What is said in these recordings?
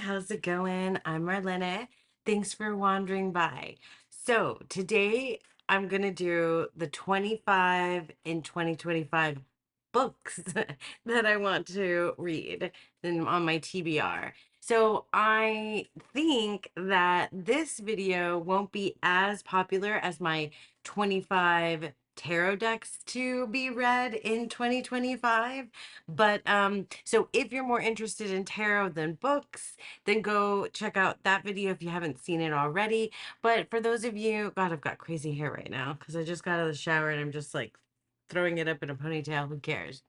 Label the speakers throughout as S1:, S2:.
S1: how's it going? I'm Marlene. Thanks for wandering by. So, today I'm going to do the 25 in 2025 books that I want to read on my TBR. So, I think that this video won't be as popular as my 25 tarot decks to be read in 2025. But so if you're more interested in tarot than books, then go check out that video if you haven't seen it already. But for those of you, God, I've got crazy hair right now because I just got out of the shower and I'm just like throwing it up in a ponytail. Who cares?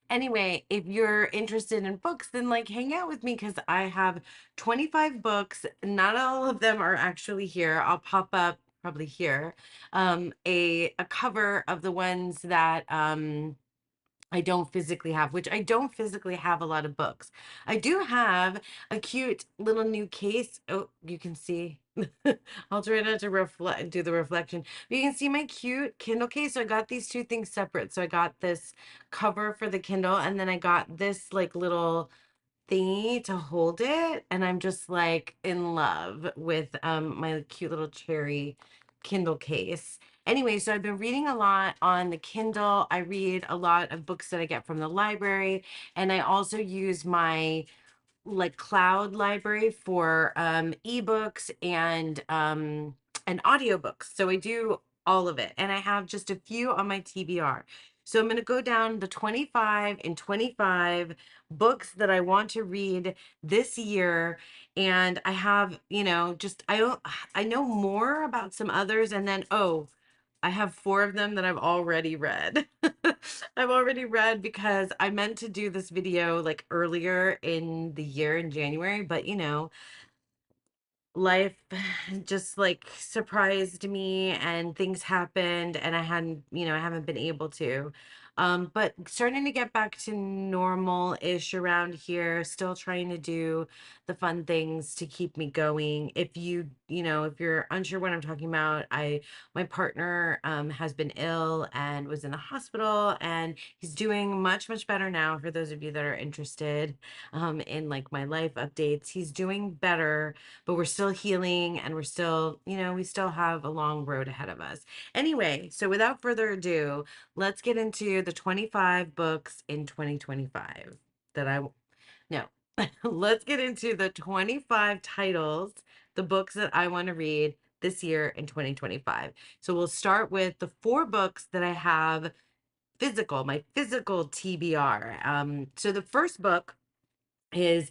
S1: Anyway, if you're interested in books, then like hang out with me because I have 25 books. Not all of them are actually here. I'll pop up probably here a cover of the ones that I don't physically have, which I don't physically have a lot of books. I do have a cute little new case. Oh, you can see. I'll try not to reflect, do the reflection. But you can see my cute Kindle case. So I got these two things separate. So I got this cover for the Kindle, and then I got this like little thingy to hold it, and I'm just like in love with my cute little cherry Kindle case. Anyway, so I've been reading a lot on the Kindle. I read a lot of books that I get from the library, and I also use my like cloud library for ebooks and audiobooks. So I do all of it, and I have just a few on my TBR. So I'm going to go down the 25 and 25 books that I want to read this year, and I have, just I know more about some others, and then I have four of them that I've already read. I've already read because I meant to do this video like earlier in the year in January, but life just like surprised me and things happened and I haven't been able to. But starting to get back to normal-ish around here, still trying to do the fun things to keep me going. If you're unsure what I'm talking about, my partner has been ill and was in the hospital, and he's doing much, much better now. For those of you that are interested in like my life updates, he's doing better, but we're still healing and we're still, we still have a long road ahead of us. Anyway, so without further ado, let's get into the 25 books in 2025 that no, let's get into the 25 titles, the books that I want to read this year in 2025. So we'll start with the four books that I have my physical TBR. So the first book is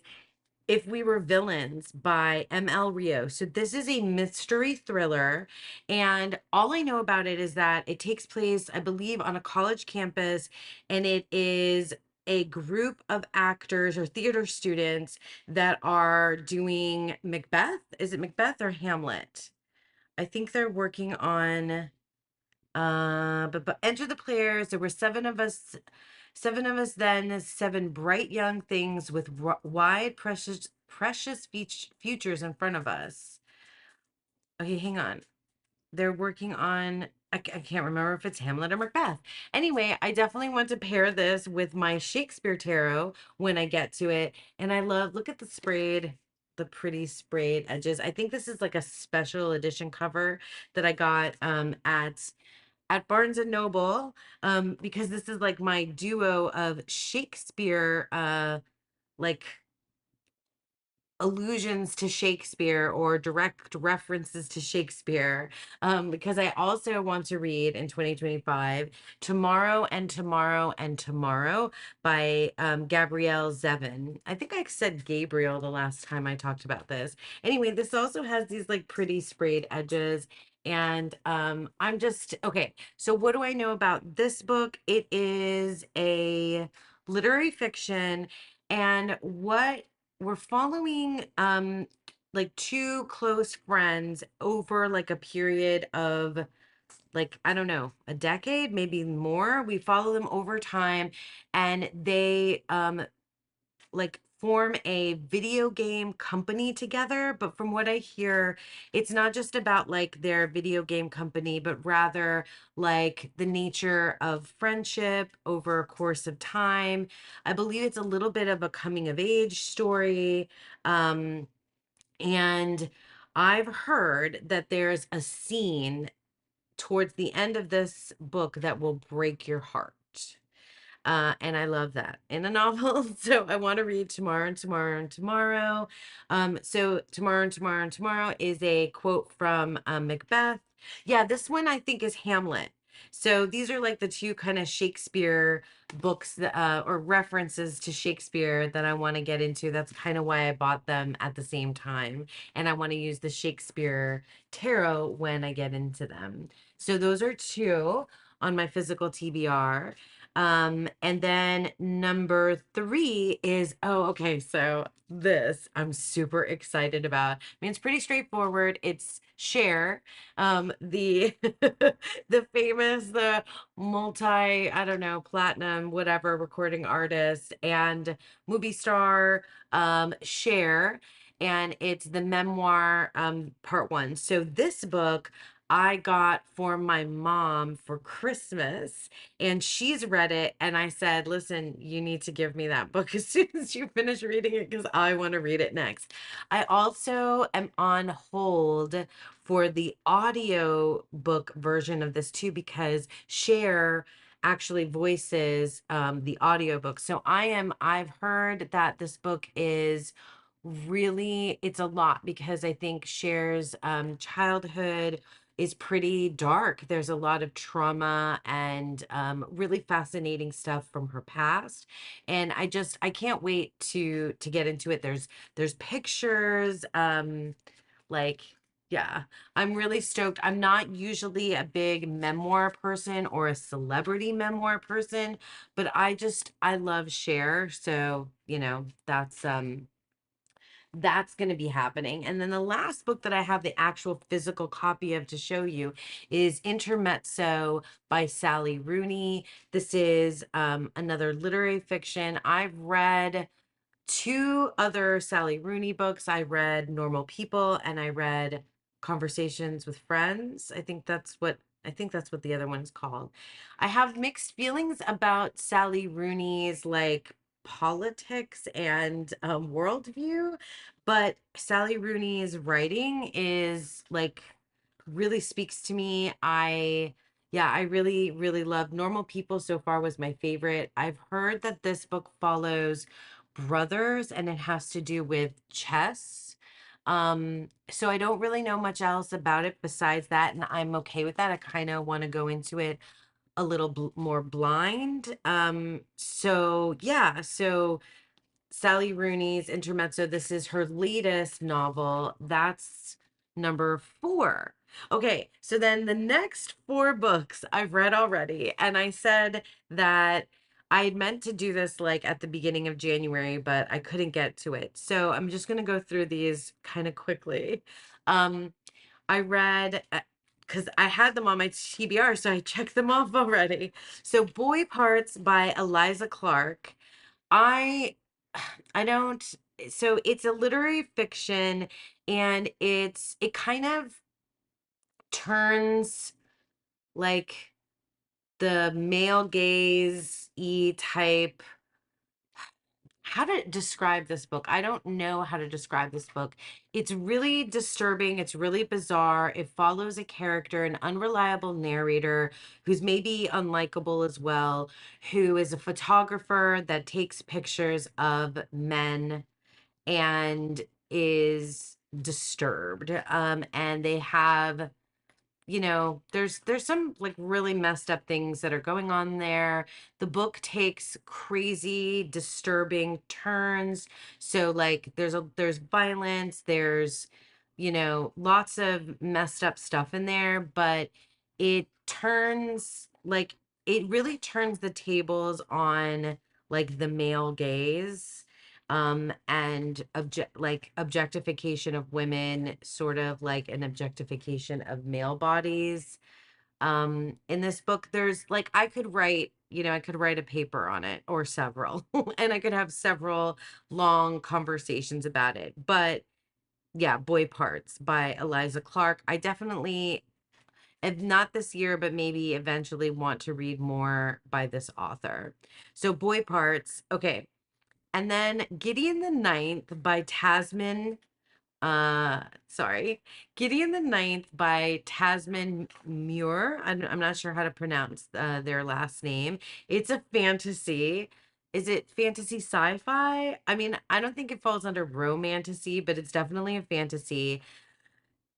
S1: If We Were Villains by M.L. Rio. So this is a mystery thriller, and all I know about it is that it takes place, I believe, on a college campus, and it is a group of actors or theater students that are doing Macbeth. Is it Macbeth or Hamlet? I think they're working on but enter the players. There were seven of us then, seven bright young things with wide, precious futures in front of us. Okay, hang on. They're working on, I can't remember if it's Hamlet or Macbeth. Anyway, I definitely want to pair this with my Shakespeare tarot when I get to it. And look at the pretty sprayed edges. I think this is like a special edition cover that I got at Barnes and Noble, because this is like my duo of Shakespeare, like allusions to Shakespeare or direct references to Shakespeare, because I also want to read in 2025 Tomorrow and Tomorrow and Tomorrow by Gabrielle Zevin. I think I said Gabriel the last time I talked about this. Anyway, this also has these like pretty sprayed edges. And I'm just okay. So what do I know about this book? It is a literary fiction, and what we're following like two close friends over like a period of like, I don't know, a decade, maybe more. We follow them over time, and they like form a video game company together. But from what I hear, it's not just about like their video game company, but rather like the nature of friendship over a course of time. I believe it's a little bit of a coming of age story. And I've heard that there's a scene towards the end of this book that will break your heart. And I love that in a novel. So I want to read Tomorrow and Tomorrow and Tomorrow. So Tomorrow and Tomorrow and Tomorrow is a quote from Macbeth. Yeah, this one I think is Hamlet. So these are like the two kind of Shakespeare books that, or references to Shakespeare that I want to get into. That's kind of why I bought them at the same time. And I want to use the Shakespeare tarot when I get into them. So those are two on my physical TBR. And then number three is, oh, okay, so this I'm super excited about. I mean, it's pretty straightforward. It's Cher, the the famous, the multi, I don't know, platinum, whatever recording artist and movie star, Cher, and it's the memoir, part one. So this book I got for my mom for Christmas, and she's read it, and I said, listen, you need to give me that book as soon as you finish reading it because I want to read it next. I also am on hold for the audio book version of this too because Cher actually voices the audiobook. So I've heard that this book is really, it's a lot because I think Cher's childhood is pretty dark. There's a lot of trauma and really fascinating stuff from her past, and I can't wait to get into it. There's pictures, like, yeah, I'm really stoked. I'm not usually a big memoir person or a celebrity memoir person, but I love Cher, so that's going to be happening. And then the last book that I have the actual physical copy of to show you is Intermezzo by Sally Rooney. This is another literary fiction. I've read two other Sally Rooney books. I read Normal People and I read Conversations with Friends. I think that's what the other one's called. I have mixed feelings about Sally Rooney's like politics and worldview, but Sally Rooney's writing is like really speaks to me. I really, really love Normal People so far was my favorite. I've heard that this book follows brothers and it has to do with chess. So I don't really know much else about it besides that, and I'm okay with that. I kind of want to go into it a little more blind. So yeah, so Sally Rooney's Intermezzo. This is her latest novel. That's number four. Okay, so then the next four books I've read already, and I said that I had meant to do this like at the beginning of January, but I couldn't get to it. So I'm just gonna go through these kind of quickly. I read because I had them on my TBR, so I checked them off already. So Boy Parts by Eliza Clark. I I don't so it's a literary fiction, and it kind of turns like the male gaze e type. How to describe this book? I don't know how to describe this book. It's really disturbing. It's really bizarre. It follows a character, an unreliable narrator who's maybe unlikable as well, who is a photographer that takes pictures of men and is disturbed. And they have, there's some like really messed up things that are going on there. The book takes crazy, disturbing turns. So like there's violence, there's lots of messed up stuff in there, but it turns like it really turns the tables on like the male gaze, and objectification of women, sort of like an objectification of male bodies. In this book there's like I could write a paper on it or several and I could have several long conversations about it. But yeah, Boy Parts by Eliza Clark. I definitely, if not this year, but maybe eventually, want to read more by this author. So Boy Parts, okay. And then Gideon the Ninth by Tasman Sorry. Gideon the Ninth by Tasman Muir. I'm not sure how to pronounce their last name. It's a fantasy. Is it fantasy sci-fi? I mean, I don't think it falls under romantasy, but it's definitely a fantasy.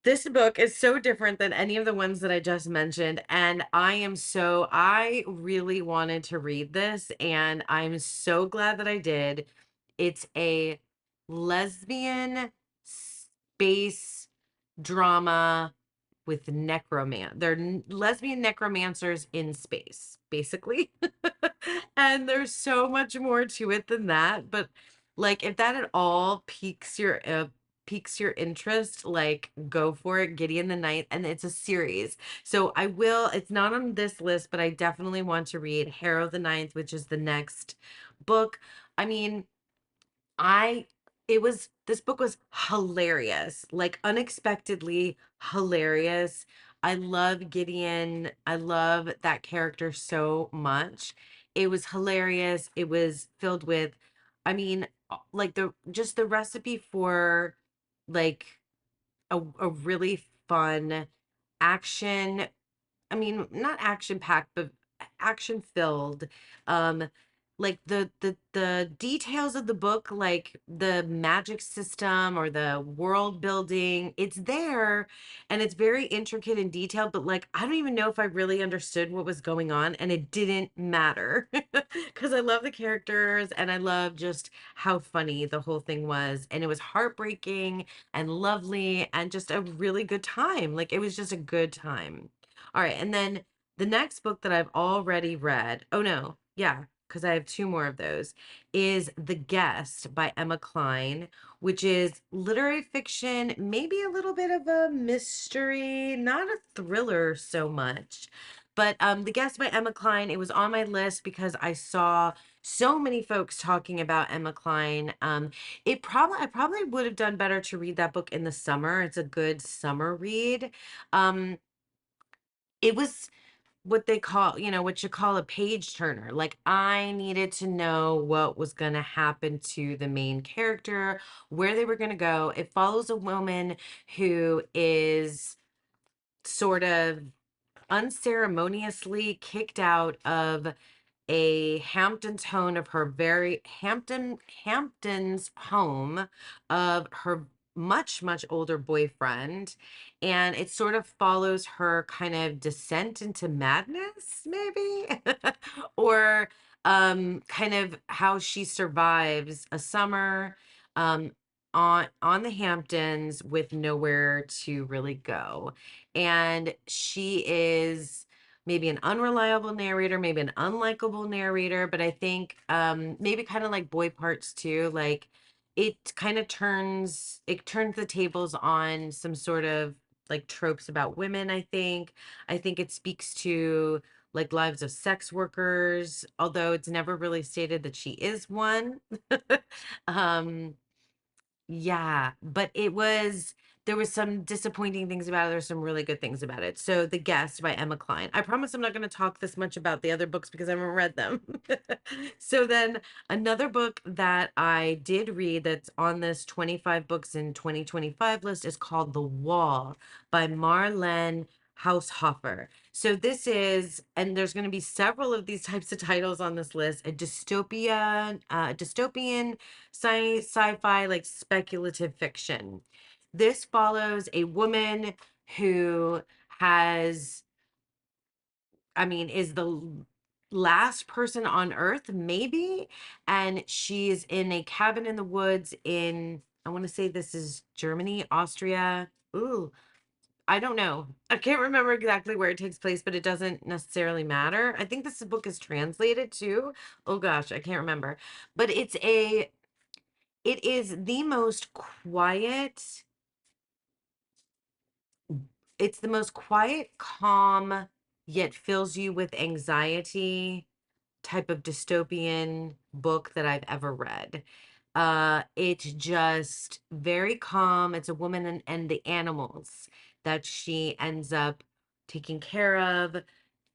S1: This book is so different than any of the ones that I just mentioned, and I really wanted to read this, and I'm so glad that I did. It's a lesbian space drama with they're lesbian necromancers in space, basically. And there's so much more to it than that, but like if that at all piques your interest, like go for it. Gideon the Ninth, and it's a series. So it's not on this list, but I definitely want to read Harrow the Ninth, which is the next book. I mean, I this book was hilarious, like unexpectedly hilarious. I love Gideon. I love that character so much. It was hilarious. It was filled with, I mean, like the recipe for like a really fun action, I mean, not action packed, but action filled. Um, like the details of the book, like the magic system or the world building, it's there and it's very intricate and detailed, but like I don't even know if I really understood what was going on, and it didn't matter because I love the characters and I love just how funny the whole thing was. And it was heartbreaking and lovely and just a really good time. Like it was just a good time. All right, and then the next book that I've already read, oh no, yeah, because I have two more of those, is The Guest by Emma Cline, which is literary fiction, maybe a little bit of a mystery, not a thriller so much. But The Guest by Emma Cline, it was on my list because I saw so many folks talking about Emma Cline. I probably would have done better to read that book in the summer. It's a good summer read. Um, it was what they call, what you call a page turner. Like I needed to know what was going to happen to the main character, where they were going to go. It follows a woman who is sort of unceremoniously kicked out of a Hampton's home of her very Hampton's home of her much older boyfriend, and it sort of follows her kind of descent into madness maybe or kind of how she survives a summer um on the Hamptons with nowhere to really go. And she is maybe an unreliable narrator, maybe an unlikable narrator, but I think maybe kind of like Boy Parts too, like it turns the tables on some sort of like tropes about women, I think. I think it speaks to like lives of sex workers, although it's never really stated that she is one. um yeah, but there was some disappointing things about it. There's some really good things about it. So The Guest by Emma Cline. I promise I'm not going to talk this much about the other books because I haven't read them. So then another book that I did read that's on this 25 books in 2025 list is called The Wall by Marlene Haushofer. So this is, and there's going to be several of these types of titles on this list, a dystopian sci-fi, like speculative fiction. This follows a woman who has, I mean, is the last person on Earth, maybe, and she's in a cabin in the woods in, I want to say this is Germany, Austria. Ooh, I don't know. I can't remember exactly where it takes place, but it doesn't necessarily matter. I think this book is translated too. Oh gosh, I can't remember. But it is the most quiet, it's the most quiet, calm, yet fills you with anxiety type of dystopian book that I've ever read. It's just very calm. It's a woman and the animals that she ends up taking care of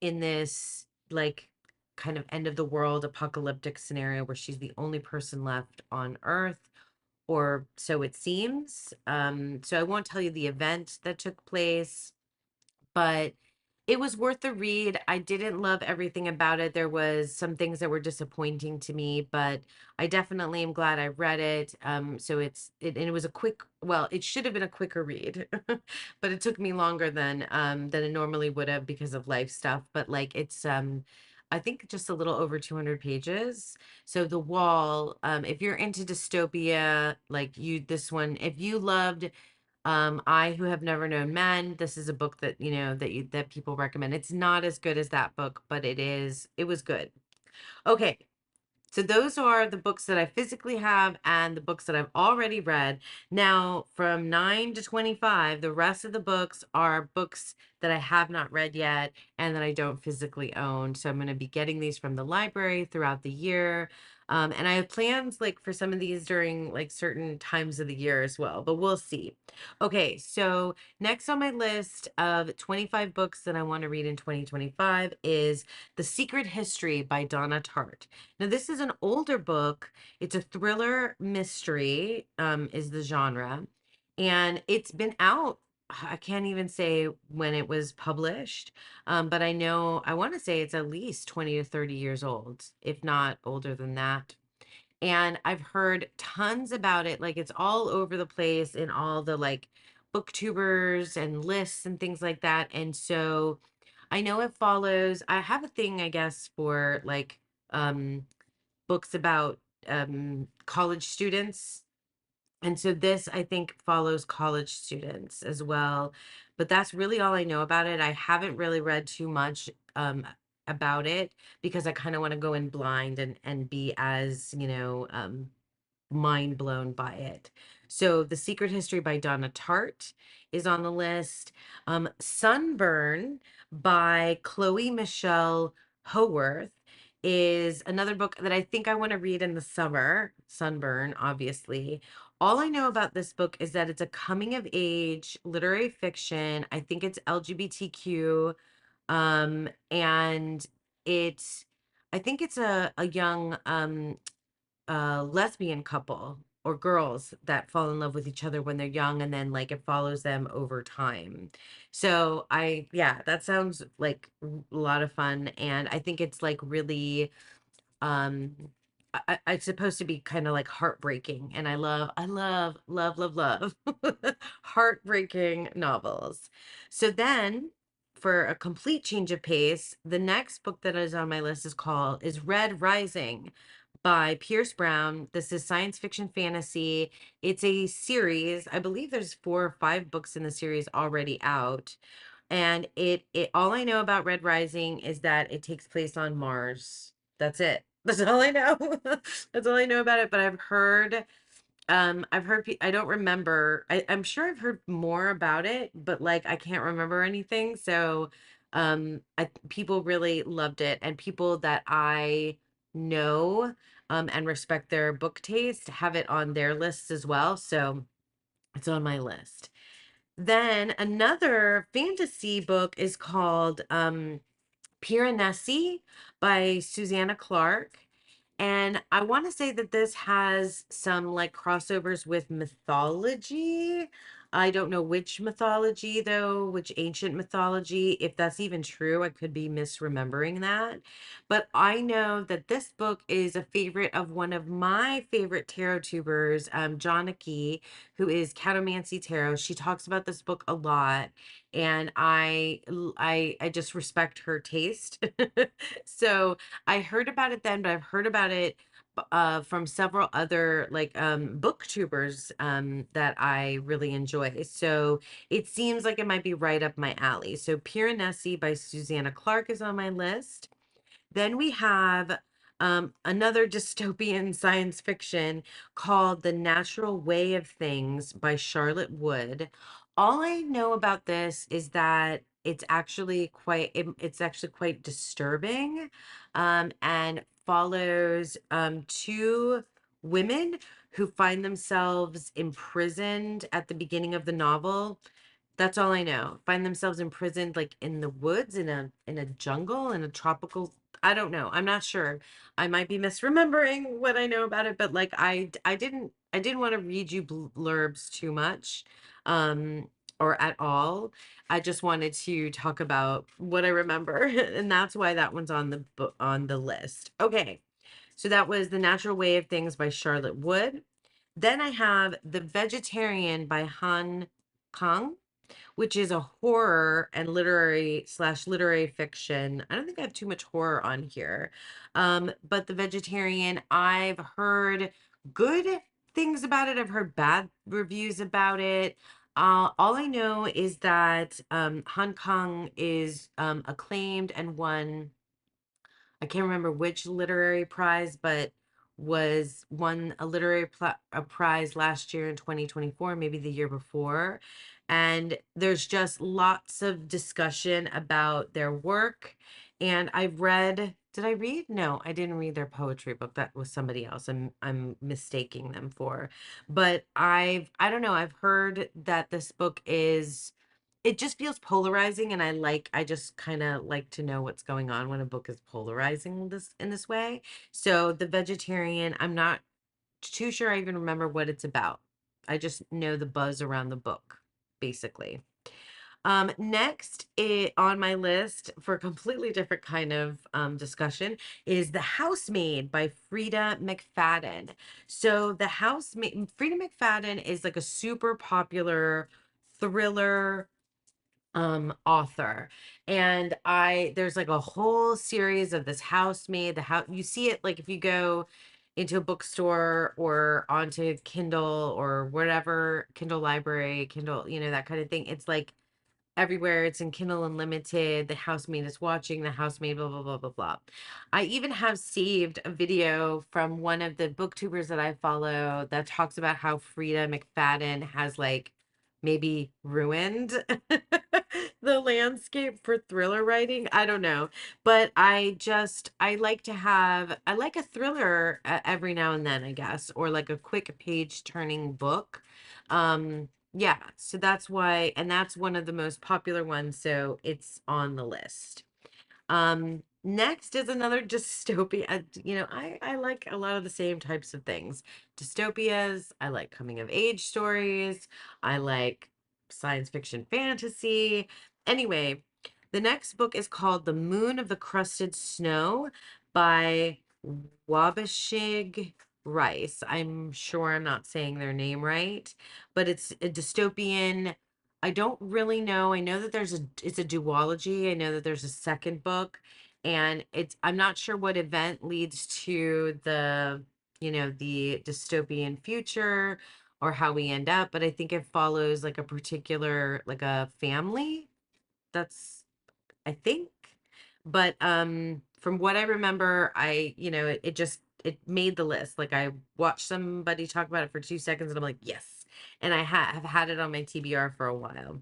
S1: in this like kind of end of the world apocalyptic scenario where she's the only person left on Earth. or so it seems. So I won't tell you the event that took place, but it was worth the read. I didn't love everything about it. There was some things that were disappointing to me, but I definitely am glad I read it. So and it was a quick, well, it should have been a quicker read, but it took me longer than it normally would have because of life stuff. But like it's I think just a little over 200 pages. So The Wall, if you're into dystopia, like you, this one, if you loved I Who Have Never Known Men, this is a book that, that people recommend. It's not as good as that book, but it was good. Okay, so those are the books that I physically have and the books that I've already read. Now, from 9 to 25, the rest of the books are books that I have not read yet and that I don't physically own. So I'm going to be getting these from the library throughout the year. And I have plans like for some of these during like certain times of the year as well, but we'll see. Okay, so next on my list of 25 books that I want to read in 2025 is The Secret History by Donna Tartt. Now, this is an older book. It's a thriller mystery, is the genre. And it's been out. I can't even say when it was published, but I want to say it's at least 20 to 30 years old, if not older than that. And I've heard tons about it. Like it's all over the place in all the like booktubers and lists and things like that. And so I know it follows, I have a thing, I guess, for like, um, books about college students. And so this, I think, follows college students as well. But that's really all I know about it. I haven't really read too much about it because I kind of want to go in blind and be as, mind blown by it. So, The Secret History by Donna Tartt is on the list. Sunburn by Chloe Michelle Howarth is another book that I think I want to read in the summer. Sunburn, obviously. All I know about this book is that it's a coming of age literary fiction. I think it's LGBTQ. And it's, I think it's a young lesbian couple or girls that fall in love with each other when they're young, and then like it follows them over time. So yeah, that sounds like a lot of fun, and I think it's like really um it's supposed to be kind of like heartbreaking, and I love heartbreaking novels. So then, for a complete change of pace, the next book that is on my list is Red Rising by Pierce Brown. This is science fiction fantasy. It's a series. I believe there's 4 or 5 books in the series already out. And it all I know about Red Rising is that it takes place on Mars. That's it. That's all I know. That's all I know about it. But I don't remember. I'm sure I've heard more about it, but like I can't remember anything. So people really loved it, and people that I know and respect their book taste have it on their lists as well. So it's on my list. Then another fantasy book is called Piranesi by Susanna Clark. And I want to say that this has some like crossovers with mythology. I don't know which mythology though, which ancient mythology. If that's even true, I could be misremembering that. But I know that this book is a favorite of one of my favorite tarot tubers, Jonaki, who is Catomancy Tarot. She talks about this book a lot, and I just respect her taste. So I heard about it then, but I've heard about it from several other like booktubers that I really enjoy. So it seems like it might be right up my alley. So Piranesi by Susanna Clark is on my list. Then we have another dystopian science fiction called The Natural Way of Things by Charlotte Wood. All I know about this is that it's actually quite disturbing, and follows 2 women who find themselves imprisoned at the beginning of the novel. That's all I know. Find themselves imprisoned like in the woods, in a jungle, in a tropical, I don't know. I'm not sure. I might be misremembering what I know about it, but like I didn't want to read you blurbs too much or at all. I just wanted to talk about what I remember and that's why that one's on the on the list. Okay. So that was The Natural Way of Things by Charlotte Wood. Then I have The Vegetarian by Han Kang, which is a horror and literary fiction. I don't think I have too much horror on here. But The Vegetarian, I've heard good things about it. I've heard bad reviews about it. All I know is that Hong Kong is acclaimed and won, I can't remember which literary prize, but was won a a prize last year in 2024, maybe the year before. And there's just lots of discussion about their work. And I've read, did I read? No, I didn't read their poetry book. That was somebody else. I'm mistaking them for. But I don't know, I've heard that this book is, it just feels polarizing, and I just kind of like to know what's going on when a book is polarizing this in this way. So The Vegetarian, I'm not too sure I even remember what it's about. I just know the buzz around the book, basically. Next on my list for a completely different kind of discussion is The Housemaid by Frida McFadden. So The Housemaid, Frida McFadden is like a super popular thriller author, and I there's like a whole series of this housemaid. The house, you see it like if you go into a bookstore or onto Kindle or whatever, Kindle library, Kindle, that kind of thing. It's like everywhere. It's in Kindle Unlimited. The housemaid is watching, the housemaid, blah, blah, blah, blah, blah. I even have saved a video from one of the booktubers that I follow that talks about how Frida McFadden has like maybe ruined the landscape for thriller writing. I don't know. But I like a thriller every now and then, I guess, or like a quick page turning book. Yeah, so that's why, and that's one of the most popular ones, so it's on the list. Next is another dystopia. I like a lot of the same types of things. Dystopias, I like coming of age stories, I like science fiction fantasy. Anyway, the next book is called The Moon of the Crusted Snow by Wabashig Rice. I'm sure I'm not saying their name right, but it's a dystopian. I don't really know. I know that it's a duology. I know that there's a second book, and I'm not sure what event leads to the dystopian future or how we end up, but I think it follows like a particular, like a family. That's, I think. But from what I remember, it made the list. Like I watched somebody talk about it for 2 seconds and I'm like, yes. And I have had it on my TBR for a while.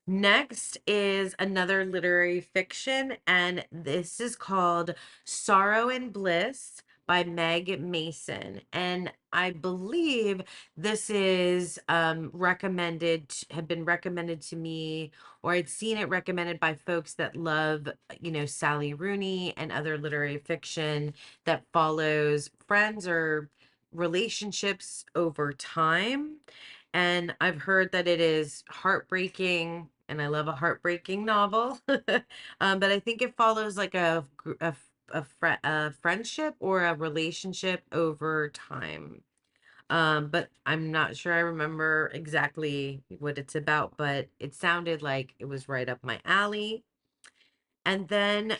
S1: Next is another literary fiction, and this is called Sorrow and Bliss by Meg Mason. And I believe this is had been recommended to me, or I'd seen it recommended by folks that love, Sally Rooney and other literary fiction that follows friends or relationships over time. And I've heard that it is heartbreaking, and I love a heartbreaking novel. But I think it follows like a friendship or a relationship over time. But I'm not sure I remember exactly what it's about, but it sounded like it was right up my alley. And then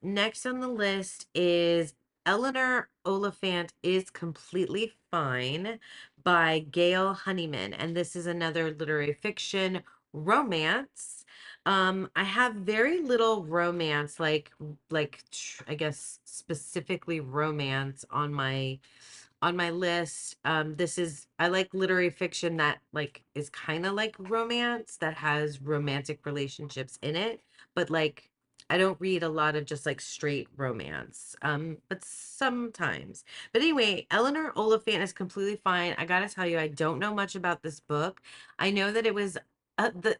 S1: next on the list is Eleanor Oliphant is Completely Fine by Gail Honeyman. And this is another literary fiction romance. I have very little romance, I guess specifically romance on my list. This is, I like literary fiction that like is kind of like romance, that has romantic relationships in it, but like I don't read a lot of just like straight romance. But sometimes. But anyway, Eleanor Oliphant is Completely Fine. I gotta tell you, I don't know much about this book. I know that it was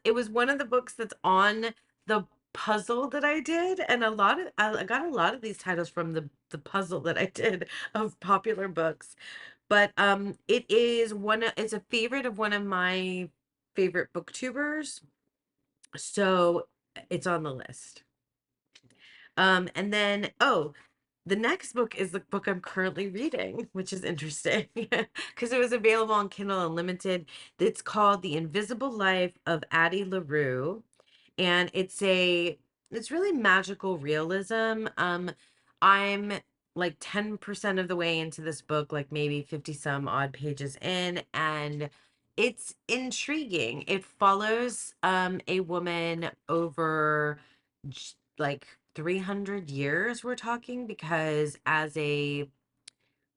S1: it was one of the books that's on the puzzle that I did, and I got a lot of these titles from the puzzle that I did of popular books. But it is it's a favorite of one of my favorite booktubers, so it's on the list. And then, oh, the next book is the book I'm currently reading, which is interesting because it was available on Kindle Unlimited. It's called The Invisible Life of Addie LaRue, and it's really magical realism. I'm like 10% of the way into this book, like maybe 50 some odd pages in, and it's intriguing. It follows a woman over like 300 years, we're talking, because as a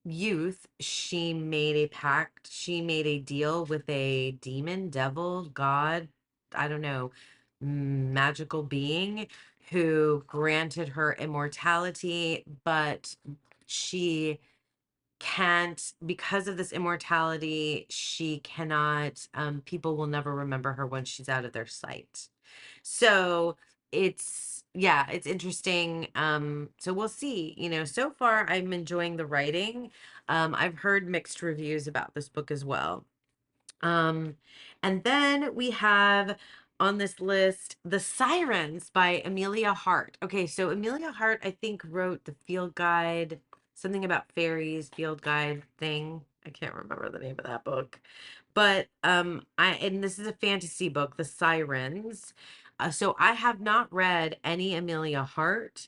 S1: youth, she made a pact, she made a deal with a demon, devil, god, I don't know, magical being who granted her immortality, but she can't, because of this immortality, she cannot, people will never remember her once she's out of their sight. So yeah, it's interesting. So we'll see. So far I'm enjoying the writing. I've heard mixed reviews about this book as well. Um, and then we have on this list The Sirens by Amelia Hart. Okay, so Amelia Hart, I think, wrote the field guide, something about fairies, field guide thing. I can't remember the name of that book. But and this is a fantasy book, The Sirens. So I have not read any Amelia Hart,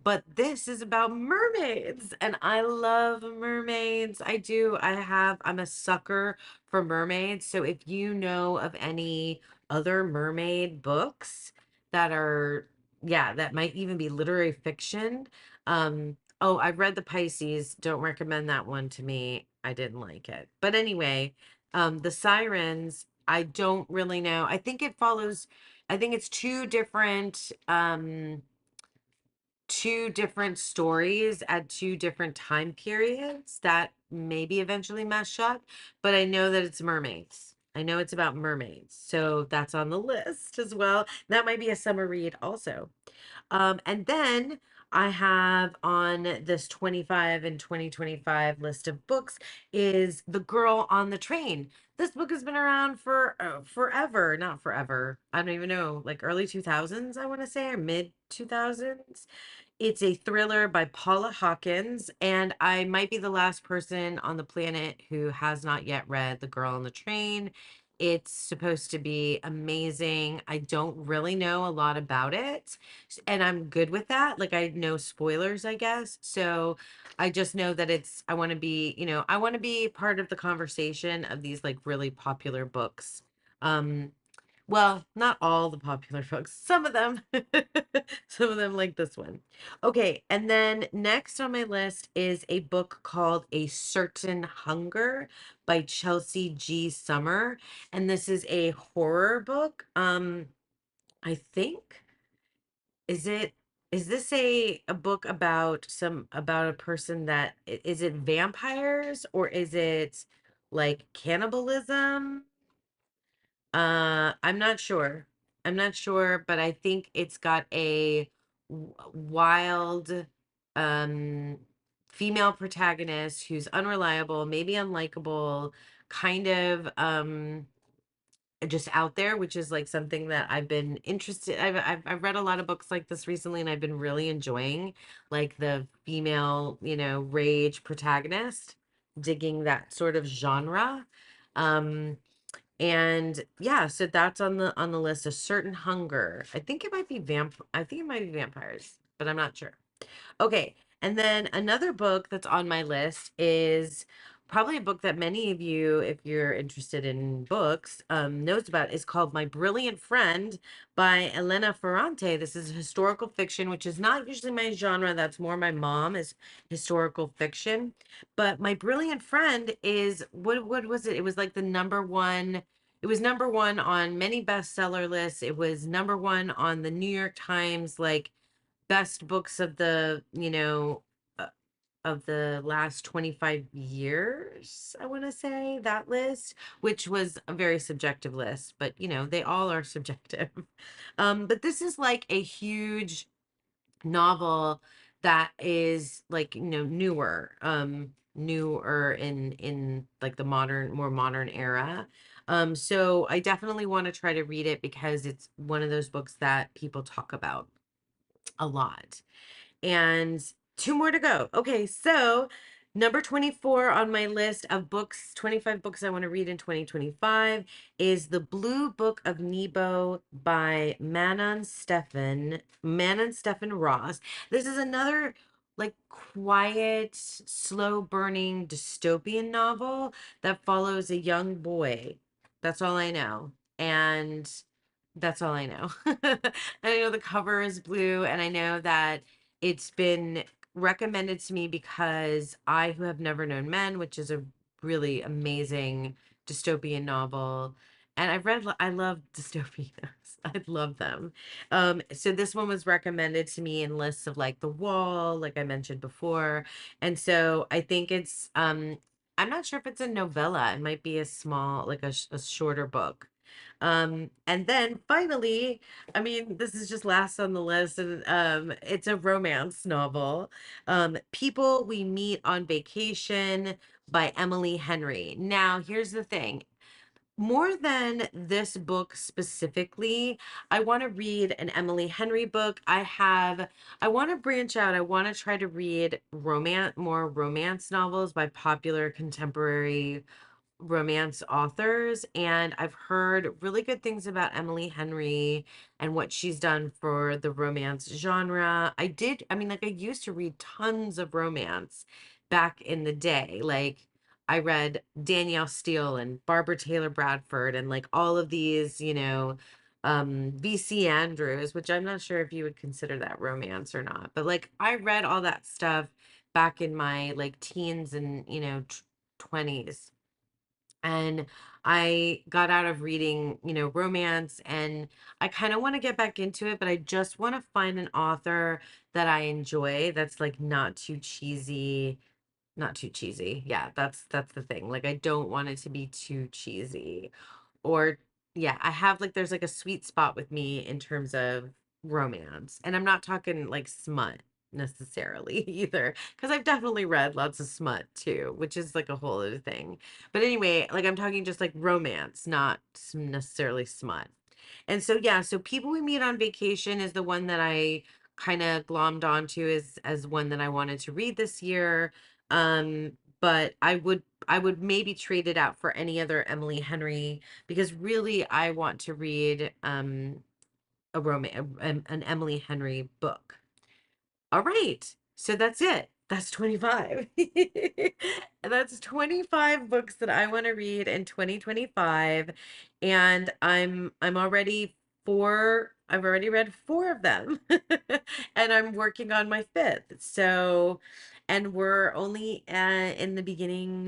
S1: but this is about mermaids, and I love mermaids. I do. I'm a sucker for mermaids. So if you know of any other mermaid books that are, yeah, that might even be literary fiction. Oh, I've read The Pisces. Don't recommend that one to me. I didn't like it. But anyway, The Sirens, I don't really know. I think it's two different stories at two different time periods that maybe eventually mesh up, but I know that it's mermaids. I know it's about mermaids. So that's on the list as well. That might be a summer read also. And then I have on this 25 and 2025 list of books is The Girl on the Train. This book has been around for forever, not forever. I don't even know, like early 2000s, I want to say, or mid 2000s. It's a thriller by Paula Hawkins, and I might be the last person on the planet who has not yet read The Girl on the Train. It's supposed to be amazing. I don't really know a lot about it, and I'm good with that. Like, I know spoilers, I guess. So I just know that I want to be, I want to be part of the conversation of these like really popular books. Um, well, not all the popular books, some of them. Some of them like this one. Okay, and then next on my list is a book called A Certain Hunger by Chelsea G. Summer, and this is a horror book. I think is it is this a book about about a person that is it vampires or is it like cannibalism? I'm not sure. I'm not sure, but I think it's got a wild um female protagonist who's unreliable, maybe unlikable, kind of just out there, which is like something that I've been interested. I've read a lot of books like this recently, and I've been really enjoying like the female, rage protagonist, digging that sort of genre. Um, and yeah, so that's on the list. A Certain Hunger. I think it might be vampires, but I'm not sure. Okay. And then another book that's on my list is probably a book that many of you, if you're interested in books, knows about, is called My Brilliant Friend by Elena Ferrante. This is historical fiction, which is not usually my genre. That's more my mom is historical fiction. But My Brilliant Friend is what was it? It was like the number one. It was number one on many bestseller lists. It was number one on the New York Times, like best books of the, of the last 25 years, I want to say, that list, which was a very subjective list, but they all are subjective. But this is like a huge novel that is like, newer in like the more modern era. So I definitely want to try to read it because it's one of those books that people talk about a lot. And two more to go. Okay, so number 24 on my list of books, 25 books I want to read in 2025 is The Blue Book of Nebo by Manon Stephen Ross. This is another like quiet, slow burning dystopian novel that follows a young boy. That's all I know. And that's all I know. I know the cover is blue, and I know that it's been recommended to me because I Who Have Never Known Men, which is a really amazing dystopian novel. And I love dystopias. I love them. So this one was recommended to me in lists of like The Wall, like I mentioned before. And so I think I'm not sure if it's a novella. It might be a small, like a shorter book. And then finally, I mean, this is just last on the list, and it's a romance novel. People We Meet on Vacation by Emily Henry. Now, here's the thing. More than this book specifically, I want to read an Emily Henry book. I want to branch out. I want to try to read more romance novels by popular contemporary romance authors, and I've heard really good things about Emily Henry and what she's done for the romance genre. I mean, like, I used to read tons of romance back in the day. Like, I read Danielle Steele and Barbara Taylor Bradford and like all of these, VC Andrews, which I'm not sure if you would consider that romance or not, but like I read all that stuff back in my like teens and 20s, and I got out of reading, romance, and I kind of want to get back into it, but I just want to find an author that I enjoy that's like not too cheesy, not too cheesy. Yeah, that's the thing. Like I don't want it to be too cheesy. Or yeah, I have like there's like a sweet spot with me in terms of romance. And I'm not talking like smut necessarily either, because I've definitely read lots of smut too, which is like a whole other thing. But anyway, like I'm talking just like romance, not necessarily smut. And so yeah, so People We Meet on Vacation is the one that I kind of glommed onto as one that I wanted to read this year. But I would maybe trade it out for any other Emily Henry, because really I want to read an Emily Henry book. All right. So that's it. That's 25. That's 25 books that I want to read in 2025. And I've already read four of them. And I'm working on my fifth. So, and we're only in the beginning,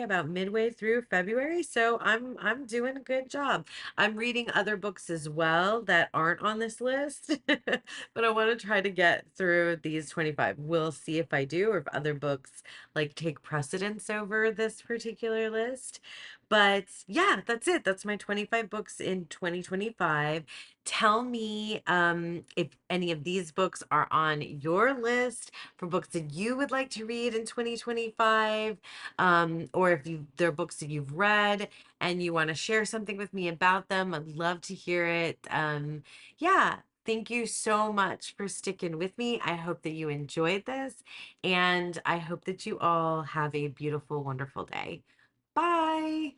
S1: about midway through February. So I'm doing a good job. I'm reading other books as well that aren't on this list, but I want to try to get through these 25. We'll see if I do, or if other books like take precedence over this particular list. But yeah, that's it. That's my 25 books in 2025. Tell me if any of these books are on your list for books that you would like to read in 2025, or if they're books that you've read and you want to share something with me about them. I'd love to hear it. Yeah, thank you so much for sticking with me. I hope that you enjoyed this, and I hope that you all have a beautiful, wonderful day. Bye.